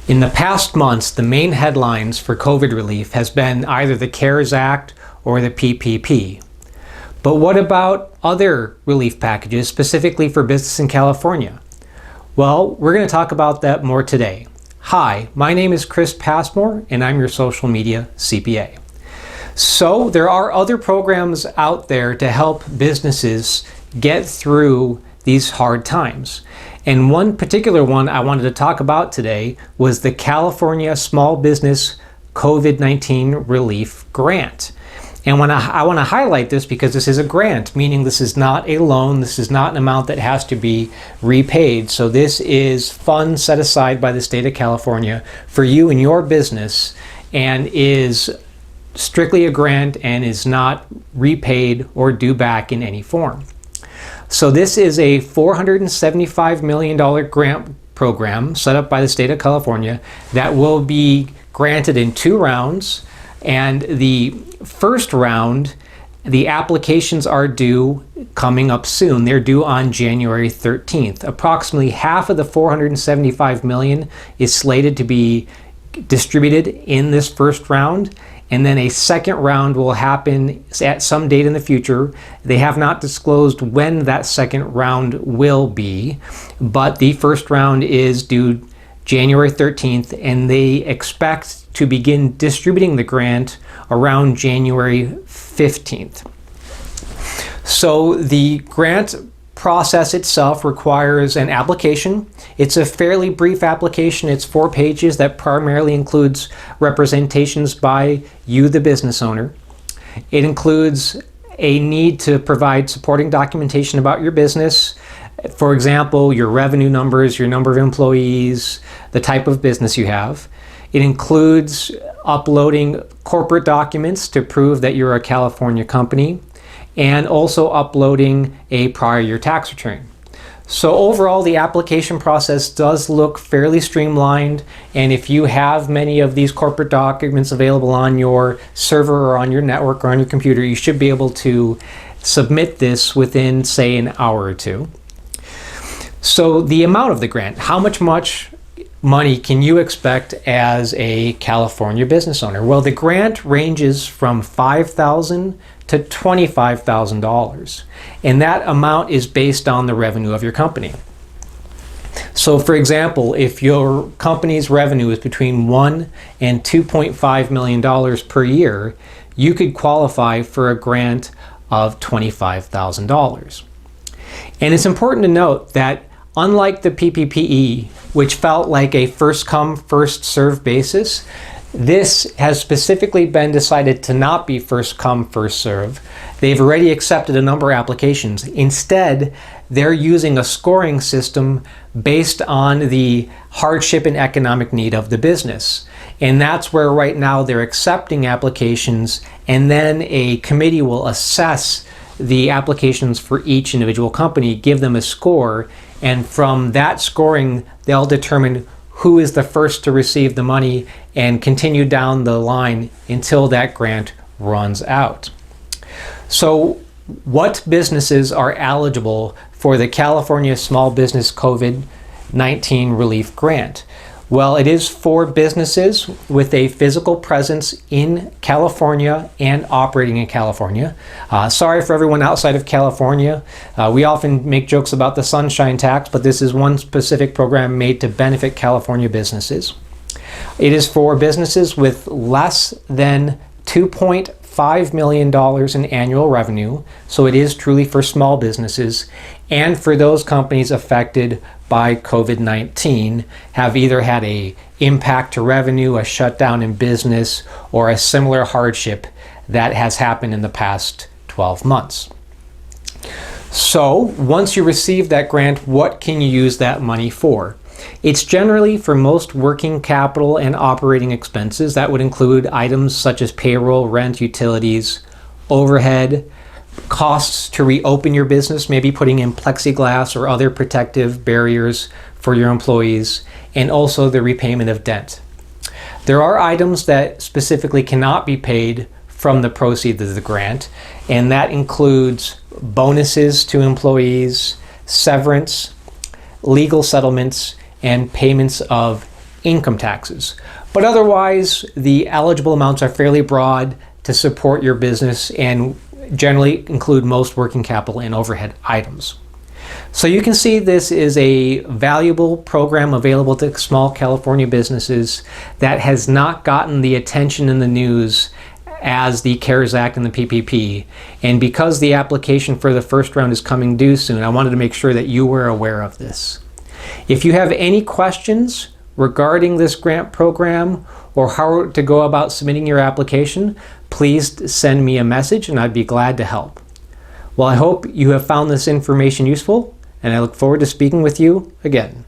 In the past months, the main headlines for COVID relief has been either the CARES Act or the PPP. But what about other relief packages specifically for business in California? Well, we're going to talk about that more today. Hi, my name is Chris Passmore and I'm your social media CPA. So there are other programs out there to help businesses get through these hard times. And one particular one I wanted to talk about today was the California Small Business COVID-19 Relief Grant. And I want to highlight this because this is a grant, meaning this is not a loan, this is not an amount that has to be repaid. So this is funds set aside by the state of California for you and your business, and is strictly a grant and is not repaid or due back in any form. So this is a $475 million grant program set up by the state of California that will be granted in 2 rounds. And the first round, the applications are due coming up soon. They're due on January 13th. Approximately half of the $475 million is slated to be distributed in this first round. And then a second round will happen at some date in the future. They have not disclosed when that second round will be, but the first round is due January 13th, and they expect to begin distributing the grant around January 15th. So the grant process itself requires an application. It's a fairly brief application. It's 4 pages that primarily includes representations by you, the business owner. It includes a need to provide supporting documentation about your business. For example, your revenue numbers, your number of employees, the type of business you have. It includes uploading corporate documents to prove that you're a California company, and also uploading a prior year tax return. So overall, the application process does look fairly streamlined, and if you have many of these corporate documents available on your server or on your network or on your computer, you should be able to submit this within, say, an hour or 2. So the amount of the grant, how much money can you expect as a California business owner? Well, the grant ranges from $5,000 to $25,000, and that amount is based on the revenue of your company. So for example, if your company's revenue is between $1 and $2.5 million per year, you could qualify for a grant of $25,000. And it's important to note that unlike the PPPE, which felt like a first come, first served basis, this has specifically been decided to not be first come, first serve. They've already accepted a number of applications. Instead, they're using a scoring system based on the hardship and economic need of the business. And that's where right now they're accepting applications, and then a committee will assess the applications for each individual company, give them a score, and from that scoring, they'll determine who is the first to receive the money and continue down the line until that grant runs out. So what businesses are eligible for the California Small Business COVID-19 Relief Grant? Well, it is for businesses with a physical presence in California and operating in California. Sorry for everyone outside of California. We often make jokes about the sunshine tax, but this is one specific program made to benefit California businesses. It is for businesses with less than $2.5 million in annual revenue, so it is truly for small businesses, and for those companies affected by COVID-19 have either had a impact to revenue, a shutdown in business, or a similar hardship that has happened in the past 12 months. So once you receive that grant, what can you use that money for? It's generally for most working capital and operating expenses. That would include items such as payroll, rent, utilities, overhead, costs to reopen your business, maybe putting in plexiglass or other protective barriers for your employees, and also the repayment of debt. There are items that specifically cannot be paid from the proceeds of the grant, and that includes bonuses to employees, severance, legal settlements, and payments of income taxes. But otherwise, the eligible amounts are fairly broad to support your business and generally include most working capital and overhead items. So you can see this is a valuable program available to small California businesses that has not gotten the attention in the news as the CARES Act and the PPP. And because the application for the first round is coming due soon, I wanted to make sure that you were aware of this. If you have any questions regarding this grant program or how to go about submitting your application, please send me a message and I'd be glad to help. Well, I hope you have found this information useful, and I look forward to speaking with you again.